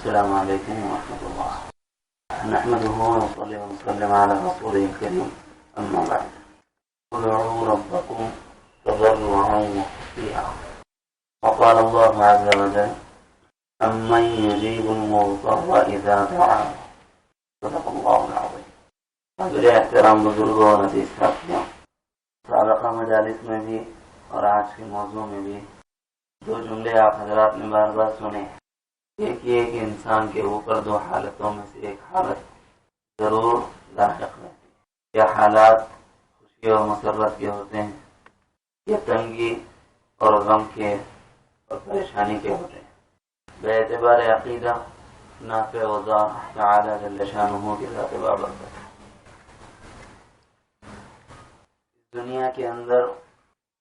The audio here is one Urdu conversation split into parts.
السلام علیکم ورحمۃ اللہ نحمده ونصلي ونسلم على رسوله الكريم اما بعد ادعوا ربكم تضرعا وخفيا وقال الله عز وجل امن يجيب المضطر اذا دعاه صدق الله العظيم. حضور احترام بزرگوں اور عزیز ساتھیوں، سابقہ مجالس میں بھی اور آج کے موضوع میں بھی دو جملے آپ حضرات نے بار بار سنے. ایک یہ کہ انسان کے اوپر دو حالتوں میں سے ایک حالت ضرور لاحق رہتی ہے. یہ حالات خوشی اور مسرت کے ہوتے ہیں، یہ تنگی اور غم کے اور پریشانی کے ہوتے ہیں. بے اعتبار عقیدہ نافع و ضار تعالی جل شانہ کی ذات بابرکت. دنیا کے اندر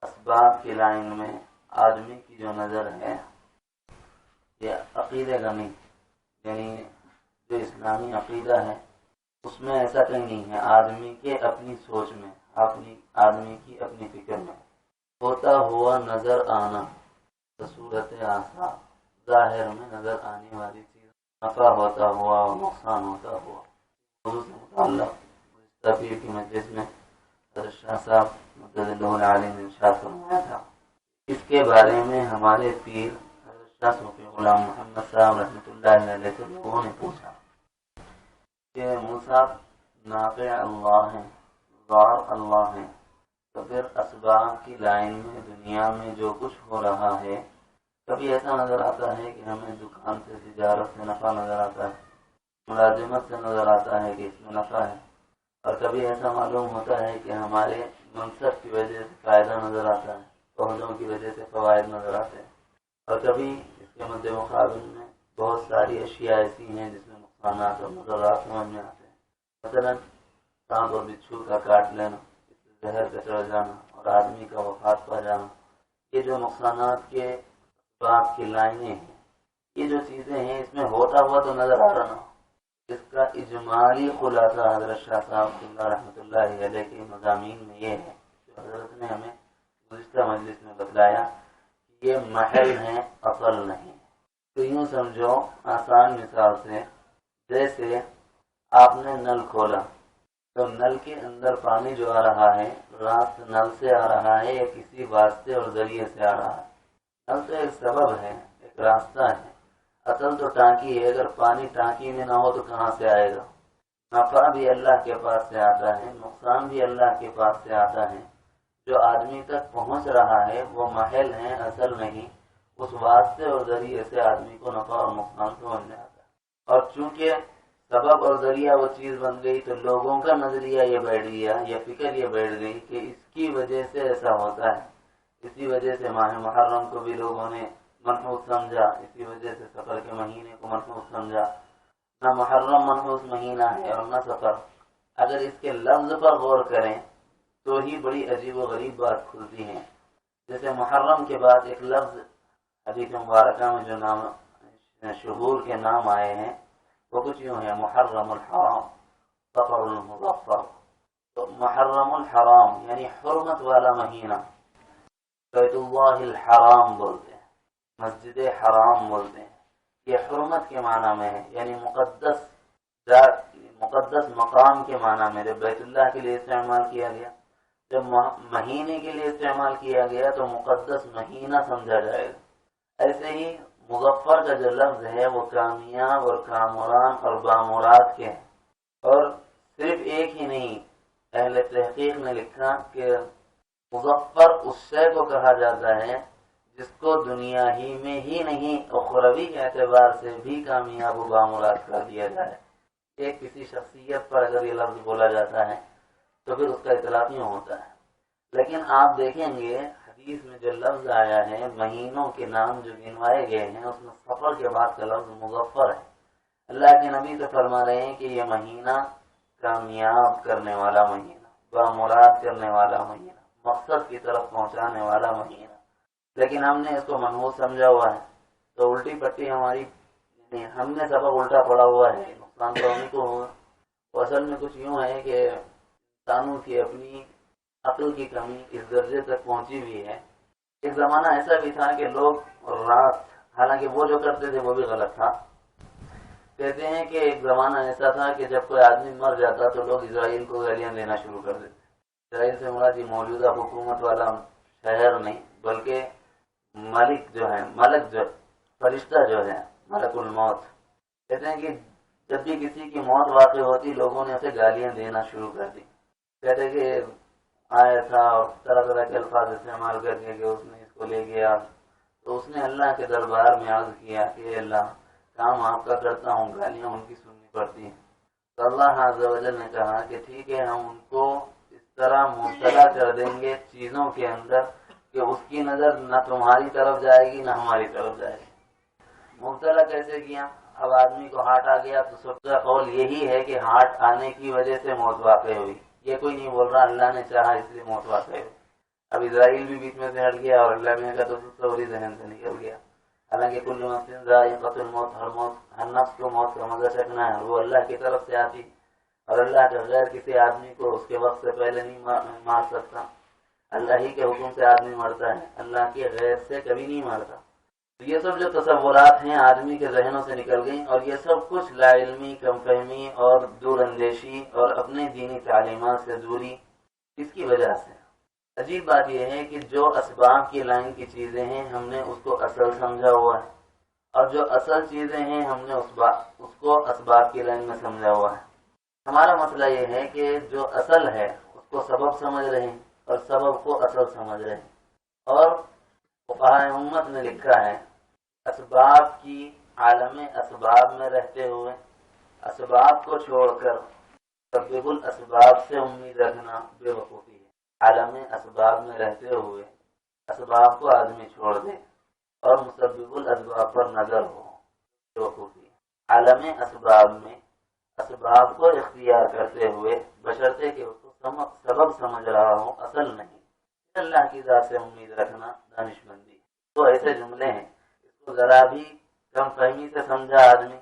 اسباب کی لائن میں آدمی کی جو نظر ہے یہ عقیدے کا نہیں، یعنی جو اسلامی عقیدہ ہے اس میں ایسا کہیں نہیں ہے. آدمی کے اپنی سوچ میں، آدمی کی اپنی فکر میں ہوتا ہوا نظر آنا صورت آثار، ظاہر میں نظر آنے والی چیز، نفع ہوتا ہوا اور نقصان ہوتا ہوا. موضوع سے متعلق تفسیر کی مجلس میں حضرت شاہ صاحب مدد اللہ العالی نے ارشاد فرمایا تھا. اس کے بارے میں ہمارے پیر حضرت صوفی غلام محمد صاحب رحمۃ اللہ علیہ سے لوگوں نے پوچھا کہ موسیٰ نافع اللہ ہیں، ضار اللہ ہیں، تو پھر اسباب کی لائن میں دنیا میں جو کچھ ہو رہا ہے کبھی ایسا نظر آتا ہے کہ ہمیں دکان سے تجارت سے نفع نظر آتا ہے، ملازمت سے نظر آتا ہے کہ اس میں نفع ہے، اور کبھی ایسا معلوم ہوتا ہے کہ ہمارے منصب کی وجہ سے فائدہ نظر آتا ہے، عہدوں کی وجہ سے فوائد نظر آتے ہیں، اور کبھی اس کے مد مقابل میں بہت ساری اشیاء ایسی ہیں جس میں نقصانات اور مضرات سمجھ میں آتے ہیں. مثلا سانپ اور بچھو کا کاٹ لینا، اس سے زہر کا چڑھ جانا اور آدمی کا وفات پا جانا، یہ جو نقصانات کے اسباب کی لائنیں ہیں، یہ جو چیزیں ہیں اس میں ہوتا ہوا تو نظر آ رہا. اس کا اجمالی خلاصہ حضرت شاہ صاحب رحمۃ اللہ علیہ کے مضامین میں یہ ہے جو حضرت نے ہمیں گزشتہ مجلس میں بتلایا کہ یہ محل ہیں، اصل نہیں. تو یوں سمجھو آسان مثال سے، جیسے آپ نے نل کھولا تو نل کے اندر پانی جو آ رہا ہے راست نل سے آ رہا ہے یا کسی واسطے اور ذریعے سے آ رہا ہے. نل تو ایک سبب ہے، ایک راستہ ہے، اصل تو ٹانکی ہے. اگر پانی ٹانکی میں نہ ہو تو کہاں سے آئے گا؟ نفع بھی اللہ کے پاس سے آتا ہے، نقصان بھی اللہ کے پاس سے آتا ہے. جو آدمی تک پہنچ رہا ہے وہ محل ہے، اصل نہیں. اس واسطے اور ذریعے سے آدمی کو نفع اور نقصان سمجھ میں آتا ہے. اور چونکہ سبب اور ذریعہ وہ چیز بن گئی تو لوگوں کا نظریہ یہ بیٹھ گیا، یہ فکر یہ بیٹھ گئی کہ اس کی وجہ سے ایسا ہوتا ہے. اسی وجہ سے ماہ محرم کو بھی لوگوں نے منحوس سمجھا، اسی وجہ سے سفر کے مہینے کو منحوس سمجھا. نہ محرم منحوس مہینہ ہے اور نہ سفر. اگر اس کے لفظ پر غور کریں تو ہی بڑی عجیب و غریب بات کھلتی ہے. جیسے محرم کے بعد ایک لفظ حدیث مبارکہ میں جو نام شہور کے نام آئے ہیں وہ کچھ یوں ہے: محرم الحرام، سفر المظفر. تو محرم الحرام یعنی حرمت والا مہینہ، بیت اللہ الحرام بولتے ہیں، مسجد حرام بولتے ہیں. یہ حرمت کے معنی میں ہے، یعنی مقدس مقام کے معنی میں. جب بیت اللہ کے لیے استعمال کیا گیا، جب مہینے کے لیے استعمال کیا گیا تو مقدس مہینہ سمجھا جائے گا. ایسے ہی مظفر کا جو لفظ ہے وہ کامیاب اور کامران اور بامراد کے ہیں. اور صرف ایک ہی نہیں، اہل تحقیق نے لکھا کہ مظفر اس شے کو کہا جاتا ہے جس کو دنیا ہی میں ہی نہیں اخروی کے اعتبار سے بھی کامیاب و بامراد کر دیا جائے. ایک کسی شخصیت پر اگر یہ لفظ بولا جاتا ہے تو پھر اس کا اطلاق یوں ہوتا ہے. لیکن آپ دیکھیں گے حدیث میں جو لفظ آیا ہے، مہینوں کے نام جو گنوائے گئے ہیں، اس میں سفر کے بعد کا لفظ مظفر ہے. اللہ کے نبی تو فرما رہے ہیں کہ یہ مہینہ کامیاب کرنے والا مہینہ، بامراد کرنے والا مہینہ، مقصد کی طرف پہنچانے والا مہینہ. لیکن ہم نے اس کو منحوس سمجھا ہوا ہے تو الٹی پٹی ہماری، یعنی ہم نے سبق الٹا پڑا ہوا ہے. نقصان تو ہمیں کو ہوگا. اصل میں کچھ یوں ہے کہ انسانوں کی اپنی عقل کی کمی اس درجے تک پہنچی ہوئی ہے. ایک زمانہ ایسا بھی تھا کہ لوگ رات، حالانکہ وہ جو کرتے تھے وہ بھی غلط تھا، کہتے ہیں کہ ایک زمانہ ایسا تھا کہ جب کوئی آدمی مر جاتا تو لوگ اسرائیل کو گالیاں دینا شروع کر دیتے. اسرائیل سے مراد یہ موجودہ حکومت والا شہر نہیں، بلکہ ملک جو فرشتہ جو ہے ملک الموت، کہتے ہیں کہ جب بھی کسی کی موت واقع ہوتی لوگوں نے اسے گالیاں دینا شروع کر دی. کہتے کہ آیا تھا اور طرح طرح کے الفاظ استعمال کر کے کہ اس نے اس کو لے گیا. تو اس نے اللہ کے دربار میں عرض کیا کہ اللہ کام آپ کا کرتا ہوں، گالیاں ان کی سننی پڑتی ہیں. تو اللہ عز و جل نے کہا کہ ٹھیک ہے، ہم ان کو اس طرح مبتلا کر دیں گے چیزوں کے اندر کہ اس کی نظر نہ تمہاری طرف جائے گی نہ ہماری طرف جائے گی. مبتلا کیسے کیا؟ اب آدمی کو ہارٹ آ گیا تو سب کا قول یہی ہے کہ ہارٹ آنے کی وجہ سے موت واقع ہوئی. یہ کوئی نہیں بول رہا اللہ نے چاہا اس لیے موت واقع ہوئی. اب اسرائیل بھی بیچ میں سے ہٹ گیا اور اللہ نے کہا تو سوری ذہن سے نکل گیا. حالانکہ کل نفس ذائقۃ الموت، ہر نفس کو موت کا مزہ چکھنا ہے، وہ اللہ کی طرف سے آتی اور اللہ کے غیر کسی آدمی کو اس کے وقت سے پہلے نہیں مار سکتا. اللہ ہی کے حکم سے آدمی مرتا ہے، اللہ کے غیر سے کبھی نہیں مرتا. تو یہ سب جو تصورات ہیں آدمی کے ذہنوں سے نکل گئیں، اور یہ سب کچھ لا علمی، کم فہمی اور دور اندیشی اور اپنے دینی تعلیمات سے دوری، اس کی وجہ سے. عجیب بات یہ ہے کہ جو اسباب کی لائن کی چیزیں ہیں ہم نے اس کو اصل سمجھا ہوا ہے، اور جو اصل چیزیں ہیں ہم نے اس کو اسباب کی لائن میں سمجھا ہوا ہے. ہمارا مسئلہ یہ ہے کہ جو اصل ہے اس کو سبب سمجھ رہے ہیں اور سبب کو اصل سمجھ رہے ہیں. اور فقہائے امت نے لکھا ہے اسباب کی عالم اسباب میں رہتے ہوئے اسباب کو چھوڑ کر مسبب الاسباب سے امید رکھنا بے وقوفی ہے. عالم اسباب میں رہتے ہوئے اسباب کو آدمی چھوڑ دے اور مسبب الاسباب پر نظر ہو، بے وقوفی ہے. عالم اسباب میں اسباب کو اختیار کرتے ہوئے بشرطے کہ اس کو سبب سمجھ رہا ہو، اصل نہیں. اللہ کی ذات سے امید رکھنا دانشمندی. تو ایسے جملے ہیں، اس کو ذرا بھی کم فہمی سے سمجھا آدمی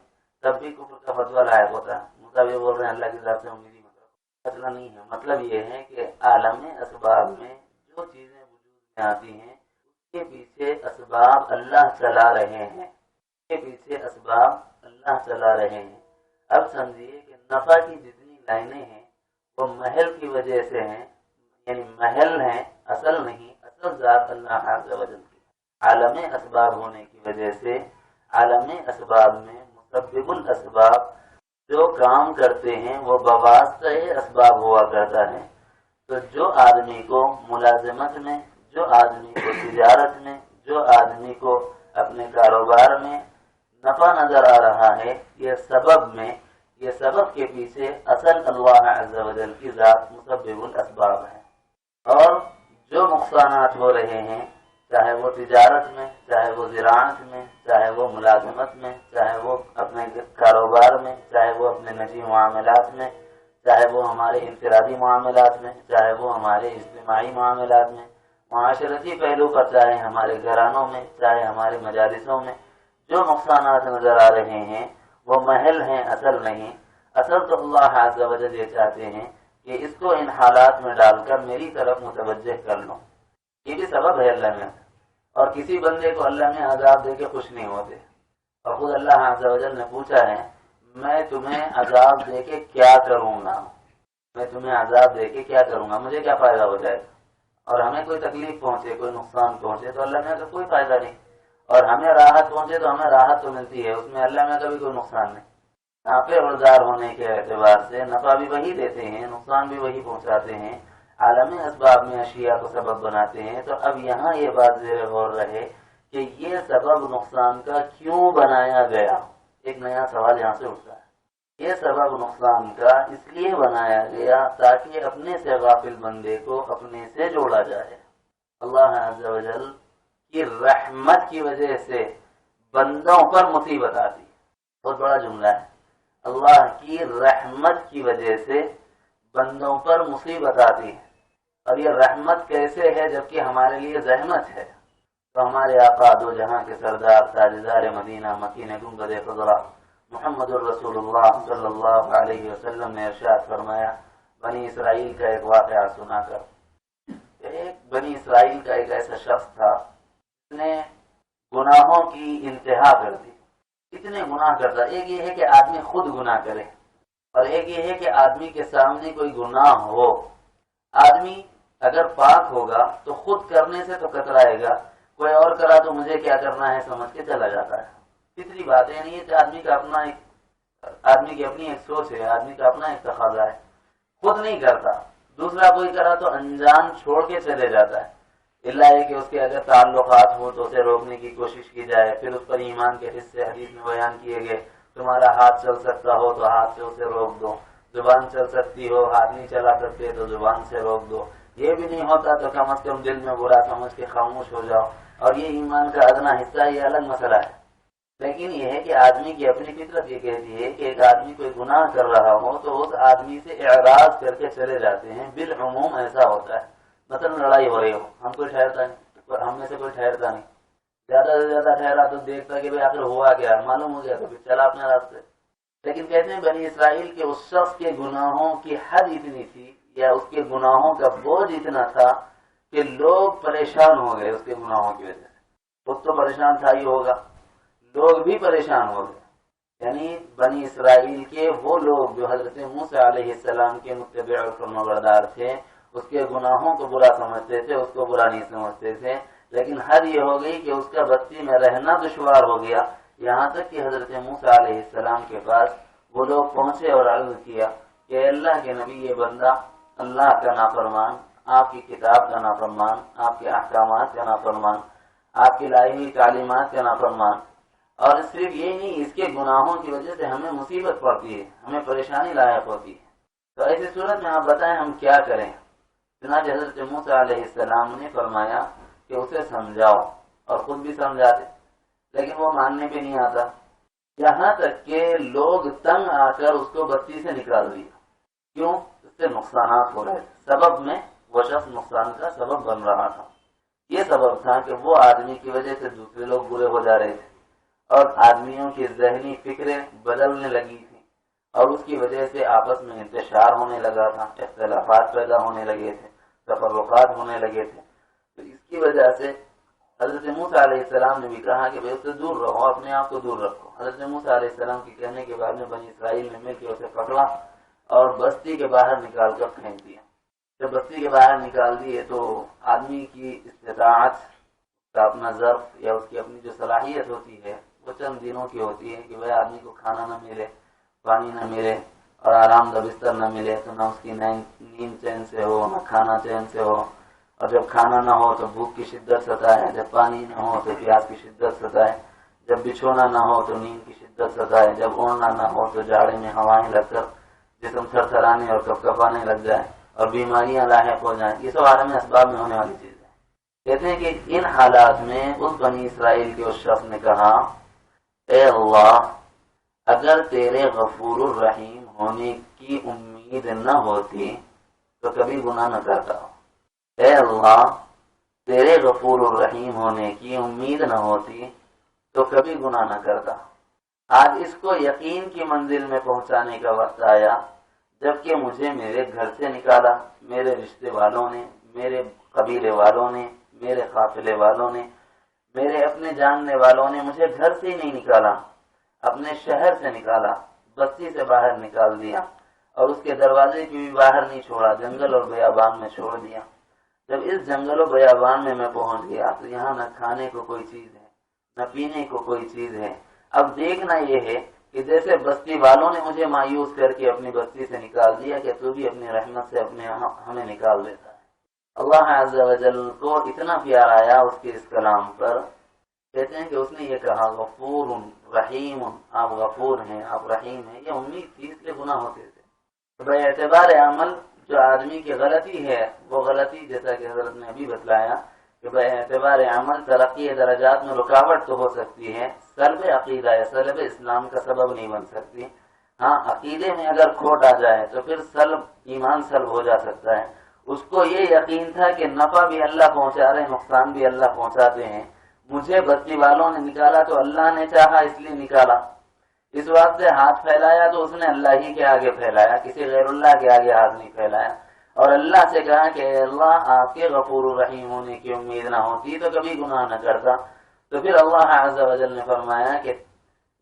تب بھی کفر کا فتویٰ لائق ہوتا ہے. مطلب یہ بول رہے ہیں اللہ کی ذات سے امید ہی مطلب نہیں ہے. مطلب یہ ہے کہ عالم اسباب میں جو چیزیں وجود میں آتی ہیں اس کے پیچھے اسباب اللہ چلا رہے ہیں، اس کے پیچھے اسباب اللہ چلا رہے ہیں. اب سمجھیے کہ نفع کی جتنی لائنیں ہیں وہ محل کی وجہ سے ہیں، یعنی محل ہیں، اصل نہیں. اصل ذات اللہ عز و جل کی. عالم اسباب ہونے کی وجہ سے عالم اسباب میں مسبب الاسباب جو کام کرتے ہیں وہ بواسطہ اسباب ہوا کرتا ہے. تو جو آدمی کو ملازمت میں، جو آدمی کو تجارت میں، جو آدمی کو اپنے کاروبار میں نفع نظر آ رہا ہے، یہ سبب میں، یہ سبب کے پیچھے اصل اللہ عز و جل کی ذات مسبب الاسباب ہے. اور جو نقصانات ہو رہے ہیں چاہے وہ تجارت میں، چاہے وہ زراعت میں، چاہے وہ ملازمت میں، چاہے وہ اپنے کاروبار میں، چاہے وہ اپنے نجی معاملات میں، چاہے وہ ہمارے انفرادی معاملات میں، چاہے وہ ہمارے اجتماعی معاملات میں، معاشرتی پہلو پر، چاہے ہمارے گھرانوں میں، چاہے ہمارے مجالسوں میں، جو نقصانات نظر آ رہے ہیں وہ محل ہیں، اصل نہیں. اصل تو اللہ عز و جل یہ چاہتے ہیں کہ اس کو ان حالات میں ڈال کر میری طرف متوجہ کر لوں. یہ بھی سبب ہے اللہ میں. اور کسی بندے کو اللہ میں عذاب دے کے خوش نہیں ہوتے. اور خود اللہ عز و جل نے پوچھا ہے میں تمہیں عذاب دے کے کیا کروں گا، میں تمہیں عذاب دے کے کیا کروں گا، مجھے کیا فائدہ ہو جائے گا. اور ہمیں کوئی تکلیف پہنچے، کوئی نقصان پہنچے تو اللہ میں کا کوئی فائدہ نہیں. اور ہمیں راحت پہنچے تو ہمیں راحت تو ملتی ہے، اس میں اللہ میں کا بھی کوئی نقصان نہیں. نافع روزگار ہونے کے اعتبار سے نفع بھی وہی دیتے ہیں، نقصان بھی وہی پہنچاتے ہیں. عالمی اسباب میں اشیاء کو سبب بناتے ہیں. تو اب یہاں یہ بات زیر غور رہے کہ یہ سبب نقصان کا کیوں بنایا گیا. ایک نیا سوال یہاں سے اٹھتا ہے. یہ سبب نقصان کا اس لیے بنایا گیا تاکہ اپنے سے غافل بندے کو اپنے سے جوڑا جائے. اللہ عز و جل کی رحمت کی وجہ سے بندوں پر مصیبت آتی. بہت بڑا جملہ ہے. اللہ کی رحمت کی وجہ سے بندوں پر مصیبت آتی ہے. اور یہ رحمت کیسے ہے جبکہ ہمارے لیے زحمت ہے. تو ہمارے آقا دو جہاں کے سردار تاجدار مدینہ مکین گنبد خضرا محمد الرسول اللہ صلی اللہ علیہ وسلم نے ارشاد فرمایا بنی اسرائیل کا ایک واقعہ سنا کر. ایک بنی اسرائیل کا ایک ایسا شخص تھا جس نے گناہوں کی انتہا کر دی. اتنے گناہ کرتا. ایک یہ ہے کہ آدمی خود گناہ کرے اور ایک یہ ہے کہ آدمی کے سامنے کوئی گناہ ہو. آدمی اگر پاک ہوگا تو خود کرنے سے تو کترائے گا، کوئی اور کرا تو مجھے کیا کرنا ہے سمجھ کے چلا جاتا ہے. فطری بات ہے، نہیں ہے کہ آدمی کا اپنا ایک، آدمی کی اپنی ایک سوچ ہے، آدمی کا اپنا ایک تقاضا ہے. خود نہیں کرتا، دوسرا کوئی کرا تو انجان چھوڑ کے چلے جاتا ہے. اللہ ہے کہ اس کے اگر تعلقات ہو تو اسے روکنے کی کوشش کی جائے. پھر اس پر ایمان کے حصے حدیث میں بیان کیے گئے. تمہارا ہاتھ چل سکتا ہو تو ہاتھ سے اسے روک دو، زبان چل سکتی ہو، ہاتھ نہیں چلا سکتے تو زبان سے روک دو. یہ بھی نہیں ہوتا تو کم از کم دل میں برا سمجھ کے خاموش ہو جاؤ. اور یہ ایمان کا ادنا حصہ، یہ الگ مسئلہ ہے. لیکن یہ ہے کہ آدمی کی اپنی فطرت یہ کہتی ہے کہ ایک آدمی کوئی گناہ کر رہا ہو تو اس آدمی سے اعراض کر کے چلے جاتے ہیں. بالعموم ایسا ہوتا ہے. مثلا لڑائی ہو رہی ہو، ہم کوئی ٹھہرتا نہیں، ہم میں سے کوئی ٹھہرتا نہیں. زیادہ سے زیادہ ٹھہرا تو دیکھتا کہ بھائی آخر ہوا کیا، معلوم ہو گیا تو پھر چلا اپنے راستے. لیکن کہتے ہیں بنی اسرائیل کے اس شخص کے گناہوں کی حد اتنی تھی یا اس کے گناہوں کا بوجھ اتنا تھا کہ لوگ پریشان ہو گئے اس کے گناہوں کی وجہ سے. خود تو پریشان تھا ہی ہوگا، لوگ بھی پریشان ہو گئے. یعنی بنی اسرائیل کے وہ لوگ جو حضرت موسیٰ علیہ السلام کے متبع اور فرمانبردار تھے، اس کے گناہوں کو برا سمجھتے تھے، اس کو برا نہیں سمجھتے تھے. لیکن حد یہ ہو گئی کہ اس کا بستی میں رہنا دشوار ہو گیا. یہاں تک کہ حضرت موسیٰ علیہ السلام کے پاس وہ لوگ پہنچے اور عرض کیا کہ اللہ کے نبی، یہ بندہ اللہ کا نافرمان، آپ کی کتاب کا نافرمان، آپ کے احکامات کا نافرمان، آپ کی لائی ہوئی تعلیمات کا نافرمان. اور صرف یہ نہیں، اس کے گناہوں کی وجہ سے ہمیں مصیبت پڑتی ہے، ہمیں پریشانی لاحق ہوتی ہے. تو ایسی صورت میں آپ بتائیں ہم کیا کریں؟ چنانچہ حضرت موسیٰ علیہ السلام نے فرمایا کہ اسے سمجھاؤ، اور خود بھی سمجھاتے، لیکن وہ ماننے پہ نہیں آتا. یہاں تک کہ لوگ تنگ آ کر اس کو بستی سے نکال دیا. کیوں؟ اس سے نقصانات ہو رہے تھے. سبب میں وہ شخص نقصان کا سبب بن رہا تھا. یہ سبب تھا کہ وہ آدمی کی وجہ سے دوسرے لوگ برے ہو جا رہے تھے اور آدمیوں کی ذہنی فکریں بدلنے لگی تھیں اور اس کی وجہ سے آپس میں انتشار ہونے لگا تھا، اختلافات پیدا ہونے لگے تھے، تفرقات ہونے لگے تھے. تو اس کی وجہ سے حضرت موسیٰ علیہ السلام نے بھی کہا کہ بھائی اس سے دور رہو، اپنے آپ کو دور رکھو. حضرت موسیٰ علیہ السلام کے کہنے کے بعد میں بنی اسرائیل نے مل کے اسے پکڑا اور بستی کے باہر نکال کر پھینک دیا. جب بستی کے باہر نکال دیے تو آدمی کی استطاعت کا اپنا ظرف یا اس کی اپنی جو صلاحیت ہوتی ہے وہ چند دنوں کی ہوتی ہے کہ بھائی آدمی کو کھانا نہ ملے، پانی نہ ملے اور آرام دہ بستر نہ ملے تو نہ اس کی نیند چین سے ہو، نہ کھانا چین سے ہو. اور جب کھانا نہ ہو تو بھوک کی شدت ستائے، جب پانی نہ ہو تو پیاس کی شدت ستائے، جب بچھونا نہ ہو تو نیند کی شدت ستائے، جب اوڑھنا نہ ہو تو جاڑے میں ہوائیں لگ کر جسم تھرتھرانے اور کپکپانے لگ جائے اور بیماریاں لاحق ہو جائیں. یہ سب عالمی اسباب میں ہونے والی چیز ہے. کہتے ہیں کہ ان حالات میں اس بنی اسرائیل کے اس شخص نے کہا، اے اللہ، اگر تیرے غفور الرحیم ہونے کی امید نہ ہوتی تو کبھی گناہ نہ کرتا. اے اللہ، تیرے غفور الرحیم ہونے کی امید نہ ہوتی تو کبھی گناہ نہ کرتا. آج اس کو یقین کی منزل میں پہنچانے کا وقت آیا جبکہ مجھے میرے گھر سے نکالا، میرے رشتے والوں نے، میرے قبیلے والوں نے، میرے قافلے والوں نے، میرے اپنے جاننے والوں نے مجھے گھر سے ہی نہیں نکالا، اپنے شہر سے نکالا، بستی سے باہر نکال دیا اور اس کے دروازے کی بھی باہر نہیں چھوڑا، جنگل اور بیابان میں چھوڑ دیا. جب اس جنگل و بیابان میں پہنچ گیا تو یہاں نہ کھانے کو کوئی چیز ہے، نہ پینے کو کوئی چیز ہے. اب دیکھنا یہ ہے کہ جیسے بستی والوں نے مجھے مایوس کر کے اپنی بستی سے نکال دیا کہ تو بھی اپنی رحمت سے ہمیں نکال دیتا ہے. اللہ عز و جل کو اتنا پیار آیا اس کے اس کلام پر، کہتے ہیں کہ اس نے یہ کہا غفور رحیم، آپ غفور ہیں، آپ رحیم ہیں. یہ امید تھی، اس لیے گناہ ہوتے تھے. بے اعتبار عمل جو آدمی کی غلطی ہے وہ غلطی، جیسا کہ حضرت نے ابھی بتلایا کہ بے اعتبار عمل ترقی درجات میں رکاوٹ تو ہو سکتی ہے، سلب عقیدہ یا سلب اسلام کا سبب نہیں بن سکتی. ہاں، عقیدے میں اگر کھوٹ آ جائے تو پھر ایمان سلب ہو جا سکتا ہے. اس کو یہ یقین تھا کہ نفع بھی اللہ پہنچا رہے، نقصان بھی اللہ پہنچاتے ہیں. مجھے بستی والوں نے نکالا تو اللہ نے چاہا اس لیے نکالا. اس واسطے ہاتھ پھیلایا تو اس نے اللہ ہی کے آگے پھیلایا، کسی غیر اللہ کے آگے ہاتھ نہیں پھیلایا. اور اللہ سے کہا کہ اے اللہ، آپ کے غفور الرحیم ہونے کی امید نہ ہوتی تو کبھی گناہ نہ کرتا. تو پھر اللہ عز و جل نے فرمایا کہ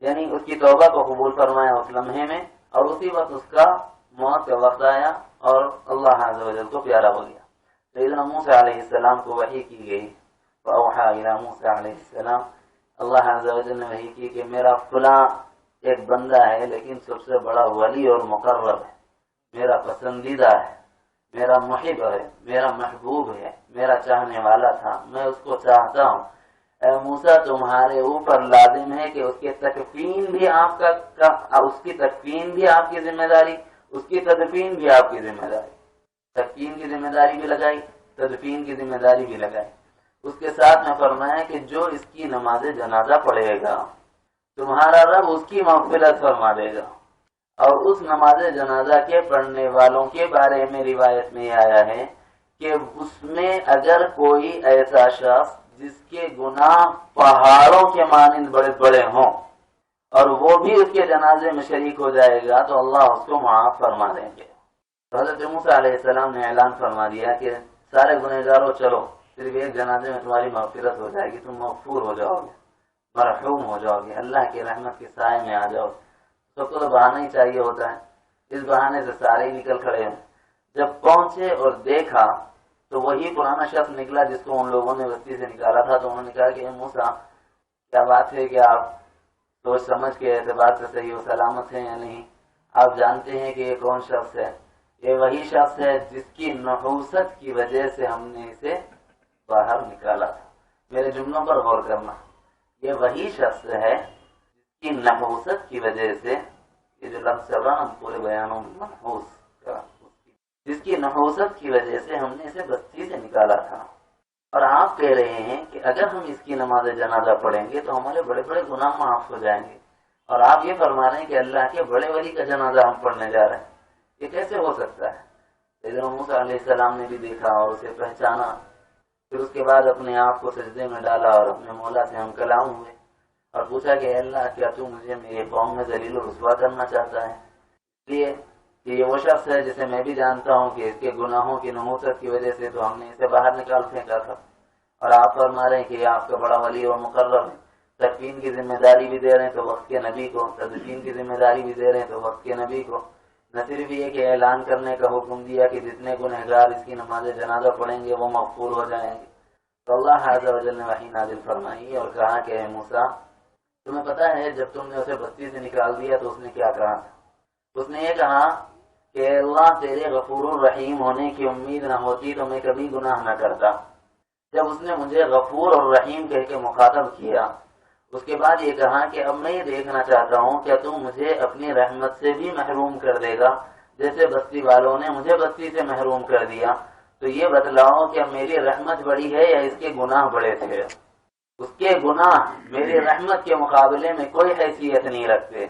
یعنی اس کی توبہ کو قبول فرمایا اس لمحے میں، اور اسی وقت اس کا موت کا وقت آیا اور اللہ عز و جل کو پیارا ہو گیا۔ سیدنا موسیٰ علیہ السلام کو وحی کی گئی، فأوحى إلى موسیٰ علیہ السلام، اللہ عز و جل نے وحی کی کہ میرا فلاں ایک بندہ ہے لیکن سب سے بڑا ولی اور مقرب ہے، میرا پسندیدہ ہے، میرا محب ہے، میرا محبوب ہے، میرا چاہنے والا تھا، میں اس کو چاہتا ہوں۔ اے موسیٰ تمہارے اوپر لازم ہے کہ اس کی تکفین بھی آپ کا اس کی تکفین بھی آپ کی ذمہ داری، اس کی تدفین بھی آپ کی ذمہ داری، تکفین کی ذمہ داری بھی لگائی، تدفین کی ذمہ داری بھی لگائی۔ اس کے ساتھ میں فرمایا کہ جو اس کی نماز جنازہ پڑھے گا تمہارا رب اس کی مغفرت فرما دے گا، اور اس نماز جنازہ کے پڑھنے والوں کے بارے میں روایت میں یہ آیا ہے کہ اس میں اگر کوئی ایسا شخص جس کے گناہ پہاڑوں کے مانند بڑے بڑے ہوں اور وہ بھی اس کے جنازے میں شریک ہو جائے گا تو اللہ اس کو معاف فرما دیں گے۔ حضرت موسیٰ علیہ السلام نے اعلان فرما دیا کہ سارے گنہگاروں چلو، صرف ایک جنازے میں تمہاری مغفرت ہو جائے گی، تم مغفور ہو جاؤ گے، مرحوم ہو جاؤ گے، اللہ کی رحمت کے سائے میں آ جاؤ۔ سب کو تو بہانہ ہی چاہیے ہوتا ہے، اس بہانے سے سارے ہی نکل کھڑے ہیں۔ جب پہنچے اور دیکھا تو وہی پرانا شخص نکلا جس کو ان لوگوں نے بستی سے نکالا تھا، تو انہوں نے کہا کہ اے موسیٰ کیا بات ہے کہ آپ سوچ سمجھ کے اعتبار سے صحیح و سلامت ہیں یا نہیں؟ آپ جانتے ہیں کہ یہ کون شخص ہے؟ یہ وہی شخص ہے جس کی نحوست کی وجہ سے ہم نے اسے باہر نکالا تھا۔ میرے جملوں پر غور کرنا، یہ وہی شخص ہے جس کی نحوست کی وجہ سے، یہ جو لفظ چل رہا ہم پورے بیانوں میں منحوس کا، جس کی نحوست کی وجہ سے ہم نے اسے بستی سے نکالا تھا۔ اور آپ کہہ رہے ہیں کہ اگر ہم اس کی نماز جنازہ پڑھیں گے تو ہمارے بڑے بڑے گناہ معاف ہو جائیں گے، اور آپ یہ فرما رہے ہیں کہ اللہ کے بڑے ولی کا جنازہ ہم پڑھنے جا رہے ہیں، یہ کیسے ہو سکتا ہے؟ حضرت موسیٰ علیہ السلام نے بھی دیکھا اور اسے پہچانا، پھر اس کے بعد اپنے آپ کو سجدے میں ڈالا اور اپنے مولا سے ہم کلام ہوئے اور پوچھا کہ اللہ کیا تو مجھے میرے قوم میں ذلیل و رسوا کرنا چاہتا ہے؟ اس لیے کہ یہ وہ شخص ہے جسے میں بھی جانتا ہوں کہ اس کے گناہوں کی نحوست کی وجہ سے تو ہم نے اسے باہر نکال پھینکا تھا، اور آپ فرما رہے ہیں کہ یہ آپ کا بڑا ولی اور مقرب ہے، تکفین کی ذمہ داری بھی دے رہے ہیں تو وقت کے نبی کو، تدفین کی ذمہ داری بھی دے رہے ہیں تو وقت کے نبی کو، نہ صرف یہ کہ اعلان کرنے کا حکم دیا کہ جتنے گنہگار اس کی نماز جنازہ پڑھیں گے وہ مغفور ہو جائیں گے۔ تو اللہ عز و جل نے وحی نازل فرمائی اور کہا کہ اے موسیٰ تمہیں پتہ ہے جب تم نے اسے بستی سے نکال دیا تو اس نے کیا کہا تھا؟ اس نے یہ کہا کہ اللہ تیرے غفور الرحیم ہونے کی امید نہ ہوتی تو میں کبھی گناہ نہ کرتا۔ جب اس نے مجھے غفور اور رحیم کہہ کے مخاطب کیا، اس کے بعد یہ کہا کہ اب میں یہ دیکھنا چاہتا ہوں کیا تم مجھے اپنی رحمت سے بھی محروم کر دے گا جیسے بستی والوں نے مجھے بستی سے محروم کر دیا؟ تو یہ بتلاؤ کہ میری رحمت بڑی ہے یا اس کے گناہ بڑے تھے؟ اس کے گناہ میری رحمت کے مقابلے میں کوئی حیثیت نہیں رکھتے۔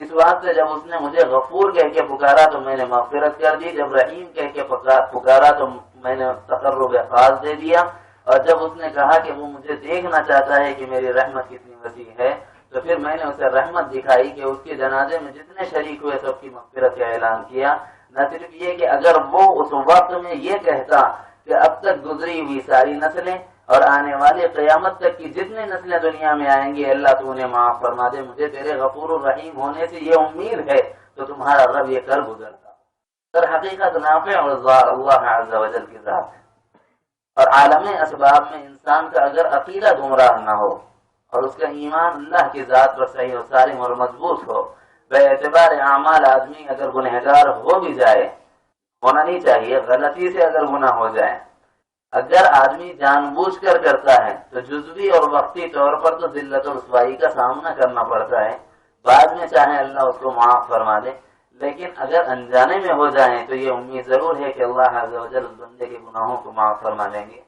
اس واسطے جب اس نے مجھے غفور کہہ کے پکارا تو میں نے مغفرت کر دی، جب رحیم کہہ کے پکارا تو میں نے تقرب خاص دے دیا، اور جب اس نے کہا کہ وہ مجھے دیکھنا چاہتا ہے کہ میری رحمت کتنی وسیع ہے تو پھر میں نے اسے رحمت دکھائی کہ اس کے جنازے میں جتنے شریک ہوئے سب کی مغفرت کا اعلان کیا۔ نہ صرف یہ کہ اگر وہ اس وقت میں یہ کہتا کہ اب تک گزری ہوئی ساری نسلیں اور آنے والے قیامت تک کی جتنے نسلیں دنیا میں آئیں گی اللہ تو انہیں معاف فرما دے، مجھے تیرے غفور الرحیم ہونے سے یہ امید ہے، تو تمہارا رب یہ کر گزرتا۔ در حقیقت نافع اور اللہ عز و جل کی ذات ہے، اور عالم اسباب میں انسان کا اگر عقیدہ گمراہ نہ ہو اور اس کا ایمان اللہ کی ذات پر صحیح و سالم اور مضبوط ہو، بے اعتبار اعمال آدمی اگر گنہگار ہو بھی جائے، ہونا نہیں چاہیے، غلطی سے اگر گناہ ہو جائے، اگر آدمی جان بوجھ کر کرتا ہے تو جزوی اور وقتی طور پر تو ذلت و رسوائی کا سامنا کرنا پڑتا ہے، بعد میں چاہے اللہ اس کو معاف فرما دے، لیکن اگر انجانے میں ہو جائیں تو یہ امید ضرور ہے کہ اللہ عز و جل بندے کے گناہوں کو معاف فرما دیں گے۔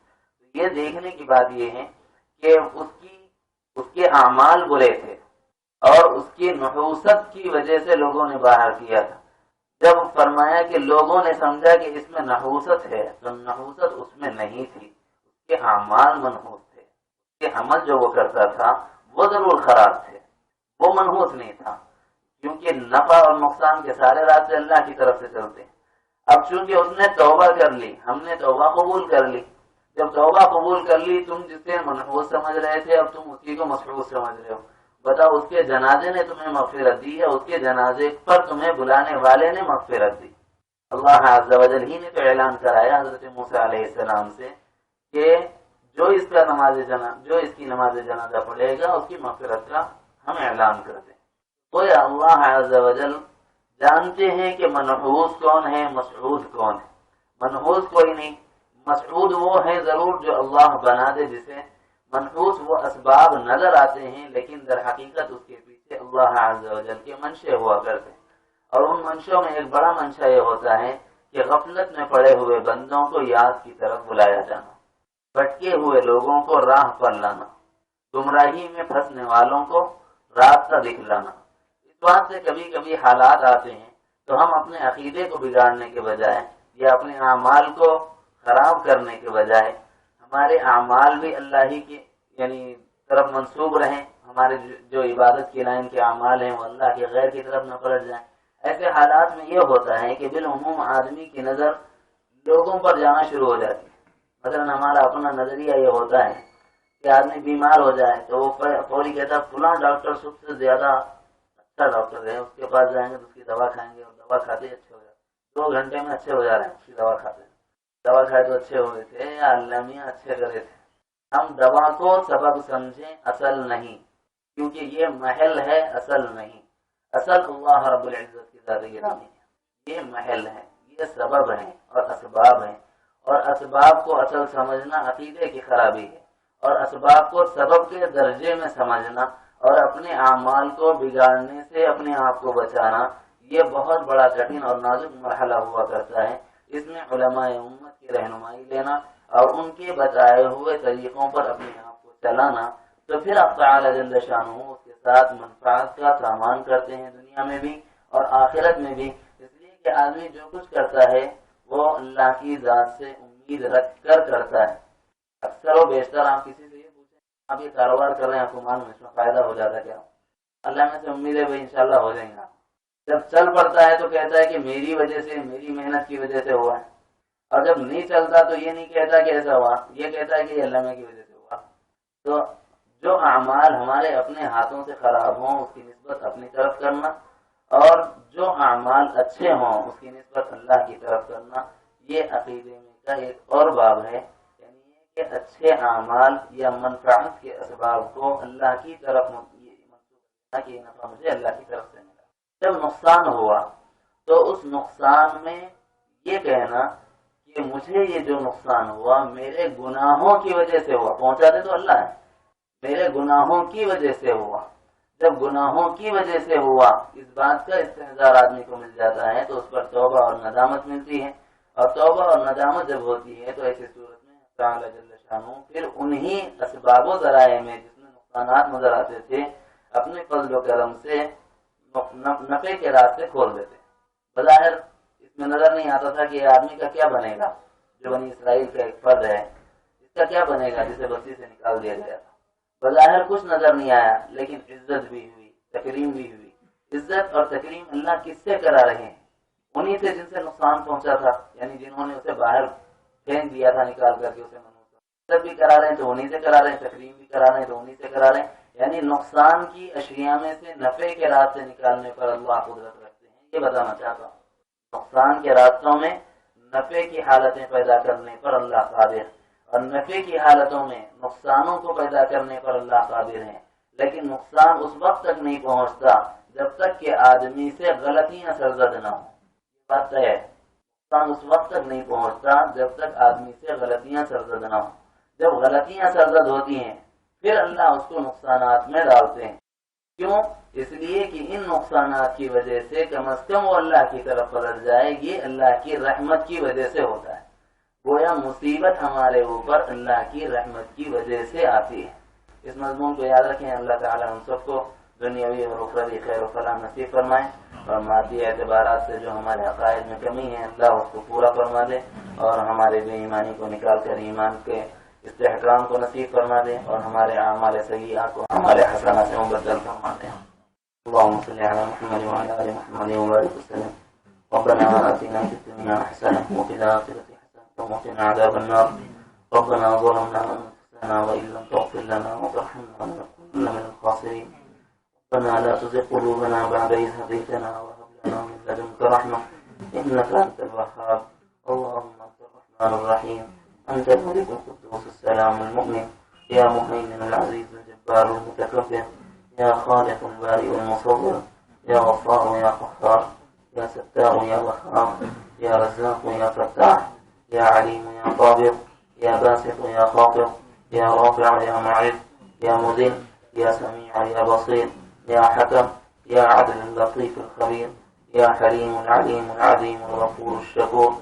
یہ دیکھنے کی بات یہ ہے کہ اس کے اعمال برے تھے اور اس کی نحوست کی وجہ سے لوگوں نے باہر کیا تھا۔ جب فرمایا کہ لوگوں نے سمجھا کہ اس میں نحوست ہے تو نحوست اس میں نہیں تھی، اس کے اعمال منحوس تھے، اس کے عمل جو وہ کرتا تھا وہ ضرور خراب تھے، وہ منحوس نہیں تھا، کیونکہ نفع اور نقصان کے سارے راستے اللہ کی طرف سے چلتے ہیں۔ اب چونکہ اس نے توبہ کر لی، ہم نے توبہ قبول کر لی، جب توبہ قبول کر لی تم جسے منحوس سمجھ رہے تھے اب تم اسی کو مسحوس سمجھ رہے ہو، بتاؤ اس کے جنازے نے تمہیں مغفرت دی یا اس کے جنازے پر تمہیں بلانے والے نے مغفرت دی؟ اللہ عز و جل ہی نے تو اعلان کرایا حضرت موسیٰ علیہ السلام سے کہ جو اس کی نماز جنازہ پڑھے گا اس کی مغفرت کا ہم اعلان کرتے ہیں۔ تو یا اللہ عز و جل جانتے ہیں کہ منحوس کون ہے، مسعود کون ہے۔ منحوس کوئی نہیں، مسعود وہ ہے ضرور جو اللہ بنا دے جسے۔ منحوس وہ اسباب نظر آتے ہیں لیکن در حقیقت اس کے پیچھے اللہ عز و جل کے منشے ہوا کرتے ہیں، اور ان منشوں میں ایک بڑا منشا یہ ہوتا ہے کہ غفلت میں پڑے ہوئے بندوں کو یاد کی طرف بلایا جانا، بھٹکے ہوئے لوگوں کو راہ پر لانا، گمراہی میں پھنسنے والوں کو راستہ دکھلانا۔ اس بات سے کبھی کبھی حالات آتے ہیں تو ہم اپنے عقیدے کو بگاڑنے کے بجائے یا اپنے اعمال کو خراب کرنے کے بجائے ہمارے اعمال بھی اللہ ہی کی طرف منسوب رہیں، ہمارے جو عبادت کی لائن کے اعمال ہیں وہ اللہ کے غیر کی طرف نہ پلٹ جائیں۔ ایسے حالات میں یہ ہوتا ہے کہ بالعموم آدمی کی نظر لوگوں پر جانا شروع ہو جاتی ہے۔ مثلا ہمارا اپنا نظریہ یہ ہوتا ہے کہ آدمی بیمار ہو جائے تو وہ فوری کہتا ہے فلاں ڈاکٹر سب سے زیادہ اچھا ڈاکٹر ہے، اس کے پاس جائیں گے تو اس کی دوا کھائیں گے اور دوا کھاتے ہی اچھے ہو جاتے ہیں، 2 گھنٹے میں اچھے ہو جا رہے ہیں اس کی دوا کھاتے ہیں۔ دوا کھائے تو اچھے ہوئے تھے یا اللہ میاں اچھے کرے تھے۔ ہم دوا کو سبب سمجھیں، اصل نہیں، کیونکہ یہ محل ہے، اصل نہیں۔ اصل اللہ رب العزت کی ذات گرامی ہے، یہ محل ہے، یہ سبب ہے اور اسباب ہیں، اور اسباب کو اصل سمجھنا عقیدے کی خرابی ہے، اور اسباب کو سبب کے درجے میں سمجھنا اور اپنے اعمال کو بگاڑنے سے اپنے آپ کو بچانا یہ بہت بڑا کٹھن اور نازک مرحلہ ہوا کرتا ہے۔ اس میں علماء امت کی رہنمائی لینا اور ان کے بتائے ہوئے طریقوں پر اپنے آپ کو چلانا، تو پھر آپ تعالی جل شانہ اس کے ساتھ منفعت کا سامان کرتے ہیں دنیا میں بھی اور آخرت میں بھی، اس لیے کہ آدمی جو کچھ کرتا ہے وہ اللہ کی ذات سے امید رکھ کر کرتا ہے۔ اکثر و بیشتر آپ کسی سے یہ پوچھیں آپ یہ کاروبار کر رہے ہیں، آپ کو معلوم ہے اس میں فائدہ ہو جاتا ہے کیا؟ اللہ میں سے امید ہے بھائی انشاءاللہ ہو جائیں گا۔ جب چل پڑتا ہے تو کہتا ہے کہ میری وجہ سے، میری محنت کی وجہ سے ہوا ہے، اور جب نہیں چلتا تو یہ نہیں کہتا کہ ایسا ہوا، یہ کہتا ہے کہ یہ اللہ کی وجہ سے ہوا۔ تو جو اعمال ہمارے اپنے ہاتھوں سے خراب ہوں اس کی نسبت اپنی طرف کرنا، اور جو اعمال اچھے ہوں اس کی نسبت اللہ کی طرف کرنا، یہ عقیدے میں کا ایک اور باب ہے، یعنی یہ کہ اچھے اعمال یا منفعت کے اسباب کو اللہ کی طرف منسوخ کہ یہ نفع مجھے اللہ کی طرف سے ملا۔ جب نقصان ہوا تو اس نقصان میں یہ کہنا کہ مجھے یہ جو نقصان ہوا میرے گناہوں کی وجہ سے ہوا، پہنچاتے تو اللہ ہے، میرے گناہوں کی وجہ سے ہوا۔ جب گناہوں کی وجہ سے ہوا اس بات کا استحضار آدمی کو مل جاتا ہے تو اس پر توبہ اور ندامت ملتی ہے، اور توبہ اور ندامت جب ہوتی ہے تو ایسی صورت میں تعالی جل شانہ پھر انہی اسباب و ذرائع میں جس میں نقصانات نظر آتے تھے اپنے فضل و کرم سے نفع کے راستے کھول دیتے۔ بظاہر اس میں نظر نہیں آتا تھا کہ یہ آدمی کا کیا بنے گا، جو بنی اسرائیل کا ایک فرد ہے اس کا کیا بنے گا جسے بستی سے نکال دیا گیا تھا۔ بظاہر کچھ نظر نہیں آیا لیکن عزت بھی ہوئی، تکریم بھی ہوئی۔ عزت اور تکریم اللہ کس سے کرا رہے ہیں؟ انہی سے جن سے نقصان پہنچا تھا، یعنی جنہوں نے اسے باہر پھینک دیا تھا نکال کر کے اسے عزت بھی کرا رہے ہیں تو انہی سے کرا رہے ہیں، تکریم بھی کرا رہے ہیں تو انہی سے کرا رہے ہیں، یعنی نقصان کی اشیاء میں سے نفع کے راستے نکالنے پر اللہ قدرت رکھتے ہیں۔ یہ بتانا چاہتا ہوں نقصان کے راستوں میں نفع کی حالتیں پیدا کرنے پر اللہ قادر، اور نفع کی حالتوں میں نقصانوں کو پیدا کرنے پر اللہ قادر ہے، لیکن نقصان اس وقت تک نہیں پہنچتا جب تک کہ آدمی سے غلطیاں سرزد نہ ہوں۔ بات ہے نقصان اس وقت تک نہیں پہنچتا جب تک آدمی سے غلطیاں سرزد نہ ہوں۔ جب غلطیاں سرزد ہوتی ہیں پھر اللہ اس کو نقصانات میں ڈالتے ہیں۔ کیوں؟ اس لیے کہ ان نقصانات کی وجہ سے کم از کم وہ اللہ کی طرف پلٹ جائے، یہ اللہ کی رحمت کی وجہ سے ہوتا ہے۔ گویا مصیبت ہمارے اوپر اللہ کی رحمت کی وجہ سے آتی ہے۔ اس مضمون کو یاد رکھیں۔ اللہ تعالی ہم سب کو دنیاوی اور اخروی خیر و فلاح نصیب فرمائے، اور مادی اعتبارات سے جو ہمارے عقائد میں کمی ہے اللہ اس کو پورا فرما دے، اور ہمارے بے ایمانی کو نکال کر ایمان کے استحکام کو نصیب فرما دے، اور ہمارے اعمال سیئہ کو ہمارے حسنات سے مبدل فرما دے۔ اللهم صل على محمد وعلى ال محمد وبارك وسلم۔ ربنا آتنا في الدنيا حسنة وفي الآخرة حسنة وقنا عذاب النار۔ ربنا ظلمنا أنفسنا وإن لم تغفر لنا وترحمنا لنكونن من الخاسرين۔ ربنا لا تزغ قلوبنا بعد إذ هديتنا وهب لنا من لدنك رحمة إنك أنت الوهاب. اللهم أنت الرحمن الرحيم، أنت الملك القدوس السلام المؤمن، يا مهيمن العزيز الجبار المتكبر، يا خالق البارئ المصور، يا غفار يا قهار، يا ستار يا وهاب، يا رزاق يا فتاح، يا عليم يا قابض، يا باسط يا خاطر، يا رافع يا معز، يا مذل، يا سميع يا بصير، يا حكم، يا عدل اللطيف الخبير، يا حليم العليم العظيم الغفور الشكور،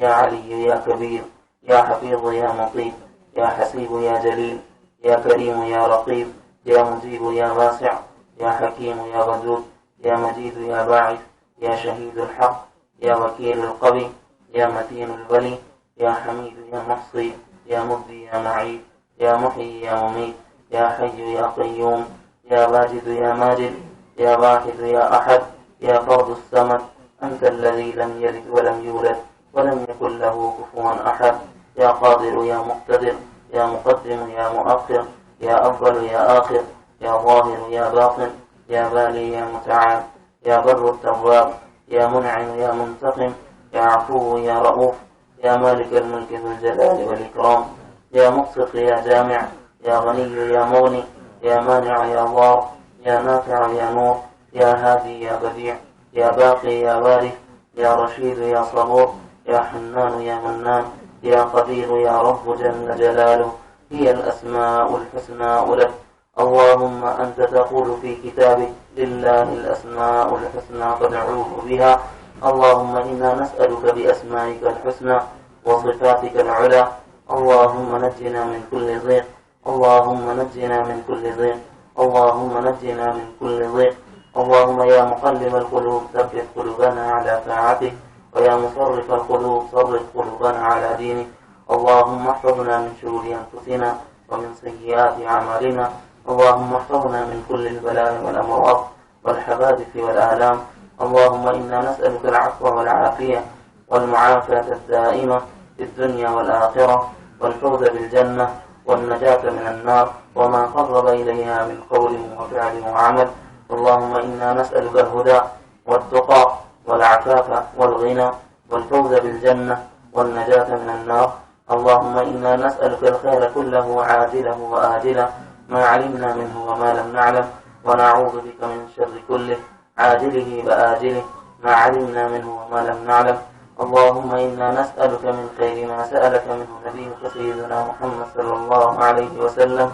يا علي يا كبير، يا حفيظ يا مطيب، يا حسيب يا جليل، يا كريم يا رقيب، يا مجيب يا واسع، يا حكيم يا ودود، يا مجيد يا باعث، يا شهيد الحق، يا وكيل القوي، يا متين الولي، يا حميد يا محصي، يا مبدي يا معيد، يا محيي يا مميت، يا حي يا قيوم، يا واجد يا ماجد، يا واحد يا أحد، يا فرد الصمد، أنت الذي لم يلد ولم يولد ولم يكن له كفوا أحد، يا قادر يا مقتدر، يا مقدم يا مؤخر، يا أول يا آخر، يا ظاهر يا باطن، يا بالي يا متعال، يا بر التواب، يا منعم يا منتقم، يا عفو يا رؤوف، يا مالك الملك ذو الجلال والإكرام، يا مقسط يا جامع، يا غني يا مغني، يا مانع يا ضار، يا نافع يا نور، يا هادي يا بديع، يا باقي يا وارث، يا رشيد يا صبور، يا حنان يا منان، يا قدير يا رب جل جلاله. هي الأسماء الحسنى لك. اللهم أنت تقول في كتابك لله الأسماء الحسنى فادعوه بها. اللهم إنا نسألك بأسمائك الحسنى وصفاتك العلى. اللهم نجنا من كل ضيق، اللهم نجنا من كل ضيق، اللهم نجنا من كل ضيق. اللهم يا مقلب القلوب ثبت قلوبنا على طاعتك، ويا مصرف القلوب صرف قلوبنا على دينك. اللهم احفظنا من شرور أنفسنا ومن سيئات أعمالنا. اللهم احفظنا من كل البلاء والأمراض والحوادث والآلام. اللهم إنا نسألك العفو والعافية والمعافاة الدائمة في الدنيا والآخرة، والفوز بالجنة والنجاة من النار وما قرب إليها من قول وفعل وعمل. اللهم إنا نسألك الهدى والتقى والعفاف والغنى والفوز بالجنة والنجاة من النار. اللهم إنا نسألك الخير كله عاجله وآجله ما علمنا منه وما لم نعلم، ونعوذ بك من شر كله عاجله وآجله ما علمنا منه وما لم نعلم. اللهم إنا نسألك من خير ما سألك منه نبيك سيدنا محمد صلى الله عليه وسلم،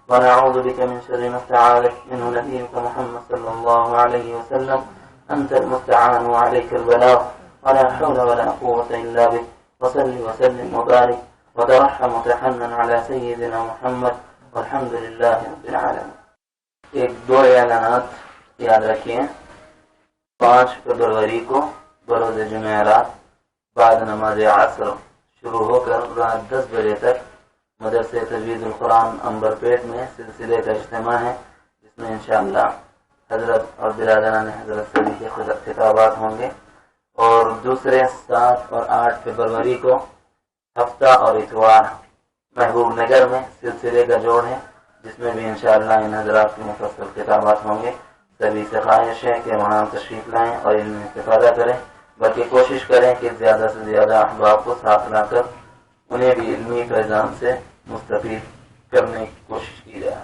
ونعوذ بك من شر ما استعاذك منه نبيك محمد صلى الله عليه وسلم. أنت المستعان وعليك البلاغ، ولا حول ولا قوة إلا بك. وصل وسلم وبارك وترحم وتحنن على سيدنا محمد، والحمد لله رب العالمين. ایک دو اعلانات یاد رکھیں. 5 فروری کو بروز جمعرات بعد نماز عصر شروع ہو کر رات 10 بجے تک مدرسہ تجوید القرآن عنبر پیٹ میں سلسلے کا اجتماع ہے، جس میں انشاءاللہ حضرت اور برادران حضرت سبھی کے خطابات ہوں گے. اور دوسرے 7 اور 8 فروری کو ہفتہ اور اتوار محبوب نگر میں سلسلے کا جوڑ ہے، جس میں بھی انشاءاللہ ان حضرات کی مفصل خطابات ہوں گے. سبھی سے خواہش ہے کہ وہاں تشریف لائیں اور ان میں استفادہ کریں، بلکہ کوشش کریں کہ زیادہ سے زیادہ احباب کو ساتھ لا کر انہیں بھی علمی فیضان سے مستفید کرنے کی کوشش کی جائے.